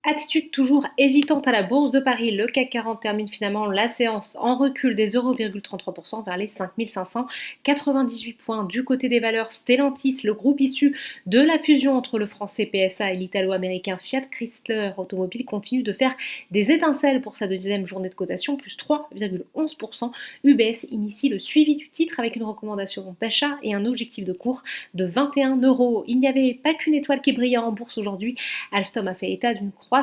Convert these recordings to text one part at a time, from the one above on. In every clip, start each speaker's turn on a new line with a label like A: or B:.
A: Attitude toujours hésitante à la Bourse de Paris. Le CAC 40 termine finalement la séance en recul des 0,33% vers les 5598 points. Du côté des valeurs, Stellantis, le groupe issu de la fusion entre le français PSA et l'italo-américain Fiat Chrysler Automobile, continue de faire des étincelles pour sa deuxième journée de cotation, plus 3,11%. UBS initie le suivi du titre avec une recommandation d'achat et un objectif de cours de 21 euros. Il n'y avait pas qu'une étoile qui brillait en bourse aujourd'hui. Alstom a fait état d'une croissance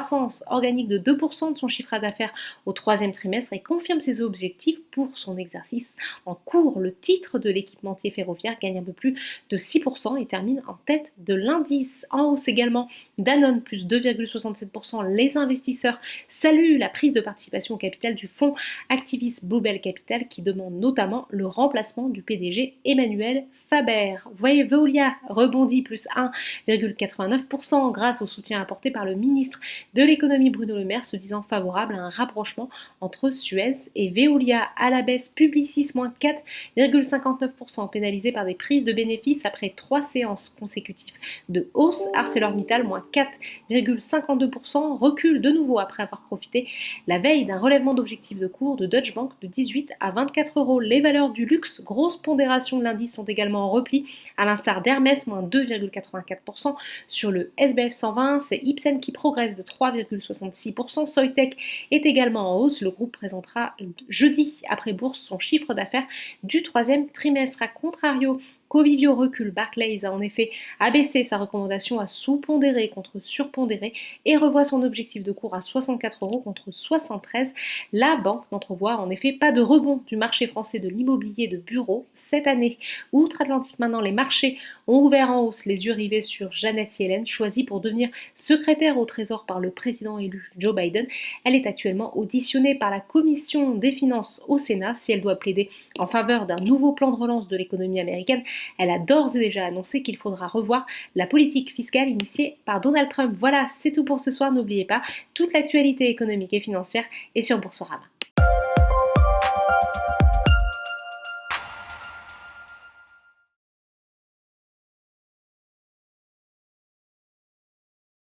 A: organique de 2% de son chiffre d'affaires au troisième trimestre et confirme ses objectifs pour son exercice en cours. Le titre de l'équipementier ferroviaire gagne un peu plus de 6% et termine en tête de l'indice. En hausse également, Danone plus 2,67%. Les investisseurs saluent la prise de participation au capital du fonds activiste Bluebell Capital qui demande notamment le remplacement du PDG Emmanuel Faber. Voyez, Veolia rebondit plus 1,89% grâce au soutien apporté par le ministre de l'économie Bruno Le Maire, se disant favorable à un rapprochement entre Suez et Veolia. À la baisse, Publicis moins 4,59%, pénalisé par des prises de bénéfices après 3 séances consécutives de hausse. ArcelorMittal moins 4,52%, recule de nouveau après avoir profité la veille d'un relèvement d'objectifs de cours de Deutsche Bank de 18 à 24 euros. Les valeurs du luxe, grosse pondération de l'indice, sont également en repli, à l'instar d'Hermès, moins 2,84%. Sur le SBF 120, c'est Ipsen qui progresse de 3,66%. Soitec est également en hausse. Le groupe présentera jeudi après bourse son chiffre d'affaires du troisième trimestre. A contrario, Covivio recule. Barclays a en effet abaissé sa recommandation à sous-pondéré contre surpondéré et revoit son objectif de cours à 64 euros contre 73. La banque n'entrevoit en effet pas de rebond du marché français de l'immobilier de bureau cette année. Outre-Atlantique maintenant, les marchés ont ouvert en hausse, les yeux rivés sur Janet Yellen, choisie pour devenir secrétaire au Trésor par le président élu Joe Biden. Elle est actuellement auditionnée par la Commission des finances au Sénat. Si elle doit plaider en faveur d'un nouveau plan de relance de l'économie américaine, elle a d'ores et déjà annoncé qu'il faudra revoir la politique fiscale initiée par Donald Trump. Voilà, c'est tout pour ce soir. N'oubliez pas, toute l'actualité économique et financière est sur Boursorama.